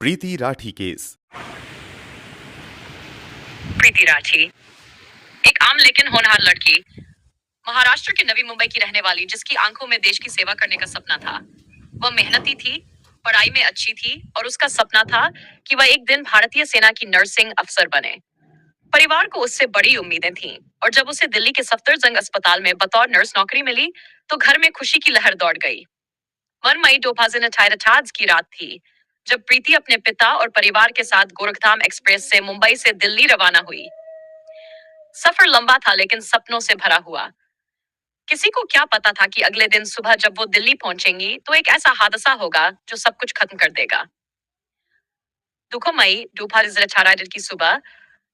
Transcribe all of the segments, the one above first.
प्रीति Rathi case. प्रीति राठी, एक आम लेकिन होनहार लड़की, महाराष्ट्र की नवी मुंबई की रहने वाली, जिसकी आंखों में देश की सेवा करने का सपना था। वह मेहनती थी, पढ़ाई में अच्छी थी और उसका सपना था कि वह एक दिन भारतीय सेना की नर्सिंग अफसर बने। परिवार को उससे बड़ी उम्मीदें थीं और जब उसे दिल्ली के सफदरजंग अस्पताल में बतौर नर्स नौकरी मिली तो घर में खुशी की लहर दौड़ गई। 1 मई 2018 की रात थी जब प्रीति अपने पिता और परिवार के साथ गोरखधाम एक्सप्रेस से मुंबई से दिल्ली रवाना हुई। सफर लंबा था लेकिन सपनों से भरा हुआ। किसी को क्या पता था कि अगले दिन सुबह जब वो दिल्ली पहुंचेंगी तो एक ऐसा हादसा होगा जो सब कुछ खत्म कर देगा। 2 मई 2018 की सुबह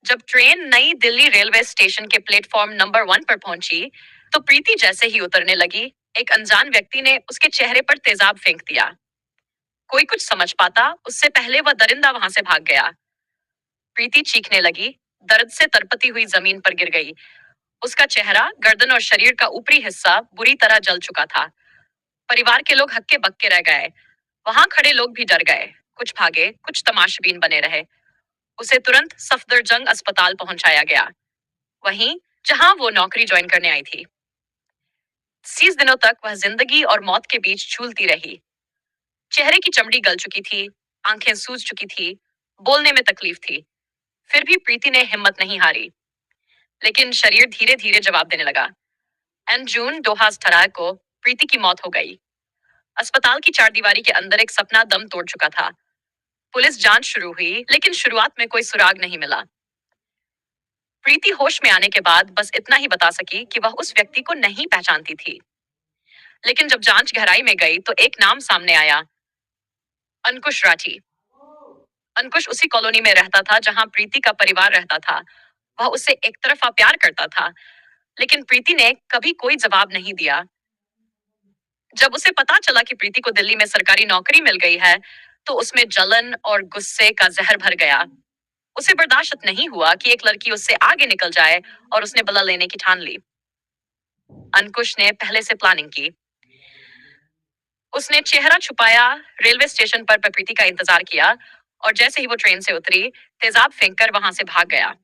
जब ट्रेन नई दिल्ली रेलवे स्टेशन के प्लेटफॉर्म नंबर 1 पर पहुंची तो प्रीति जैसे ही उतरने लगी, एक अनजान व्यक्ति ने उसके चेहरे पर तेजाब फेंक दिया। कोई कुछ समझ पाता उससे पहले वह दरिंदा वहां से भाग गया। प्रीति चीखने लगी, दर्द से तरपती हुई जमीन पर गिर गई। उसका चेहरा, गर्दन और शरीर का ऊपरी हिस्सा बुरी तरह जल चुका था। परिवार के लोग हक्के बक्के रह गए। वहां खड़े लोग भी डर गए। कुछ भागे, कुछ तमाशबीन बने रहे। उसे तुरंत सफदरजंग अस्पताल पहुंचाया गया, वहीं जहां वो नौकरी ज्वाइन करने आई थी। 30 दिनों तक वह जिंदगी और मौत के बीच झूलती रही। चेहरे की चमड़ी गल चुकी थी, आंखें सूज चुकी थी, बोलने में तकलीफ थी। फिर भी प्रीति ने हिम्मत नहीं हारी। लेकिन शरीर धीरे धीरे जवाब देने लगा। एंड जून 2018 को प्रीति की मौत हो गई। अस्पताल की चारदीवारी के अंदर एक सपना दम तोड़ चुका था। पुलिस जांच शुरू हुई लेकिन शुरुआत में कोई सुराग नहीं मिला। प्रीति होश में आने के बाद बस इतना ही बता सकी कि वह उस व्यक्ति को नहीं पहचानती थी। लेकिन जब जांच गहराई में गई तो एक नाम सामने आया, अंकुश राठी। अंकुश उसी कॉलोनी में रहता था जहां प्रीति का परिवार रहता था। वह उससे एक तरफा प्यार करता था, लेकिन प्रीति ने कभी कोई जवाब नहीं दिया। जब उसे पता चला कि प्रीति को दिल्ली में सरकारी नौकरी मिल गई है, तो उसमें जलन और गुस्से का जहर भर गया। उसे बर्दाश्त नहीं हुआ कि एक लड़की उससे आगे निकल जाए और उसने बदला लेने की ठान ली। अंकुश ने पहले से प्लानिंग की। उसने चेहरा छुपाया, रेलवे स्टेशन पर प्रीति का इंतजार किया और जैसे ही वो ट्रेन से उतरी, तेजाब फेंककर वहां से भाग गया।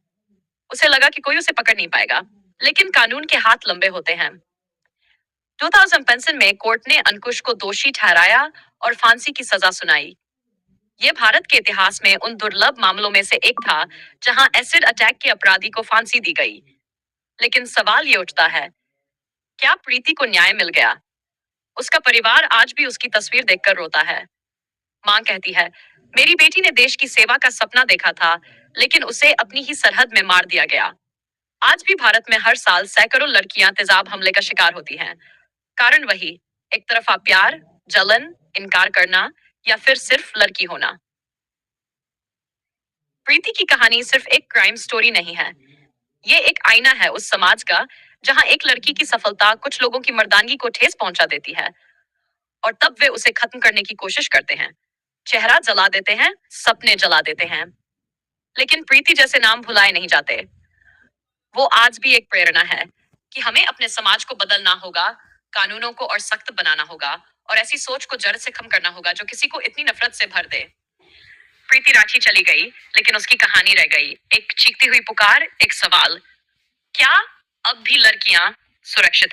उसे लगा कि कोई उसे पकड़ नहीं पाएगा, लेकिन कानून के हाथ लंबे होते हैं। 2015 में कोर्ट ने अंकुश को दोषी ठहराया और फांसी की सजा सुनाई। यह भारत के इतिहास में उन दुर्लभ मामलों में से एक था जहां एसिड अटैक के अपराधी को फांसी दी गई। लेकिन सवाल ये उठता है, क्या प्रीति को न्याय मिल गया? उसका परिवार आज भी उसकी तस्वीर देखकर रोता है। मां कहती है, मेरी बेटी ने देश की सेवा का सपना देखा था, लेकिन उसे अपनी ही सरहद में मार दिया गया। आज भी भारत में हर साल सैकड़ों लड़कियां तेजाब हमले का शिकार होती हैं। कारण वही, एक तरफा प्यार, जलन, इनकार करना या फिर सिर्फ लड़की होना। प्रीति की कहानी सिर्फ एक क्राइम स्टोरी नहीं है, ये एक आईना है उस समाज का जहां एक लड़की की सफलता कुछ लोगों की मर्दानगी को ठेस पहुंचा देती है और तब वे उसे खत्म करने की कोशिश करते हैं। चेहरा जला देते हैं, सपने जला देते हैं, लेकिन प्रीति जैसे नाम भुलाए नहीं जाते। वो आज भी एक प्रेरणा है कि हमें अपने समाज को बदलना होगा, कानूनों को और सख्त बनाना होगा और ऐसी सोच को जड़ से खत्म करना होगा जो किसी को इतनी नफरत से भर दे। प्रीति राठी चली गई, लेकिन उसकी कहानी रह गई, एक चीखती हुई पुकार, एक सवाल, क्या अब भी लड़कियां सुरक्षित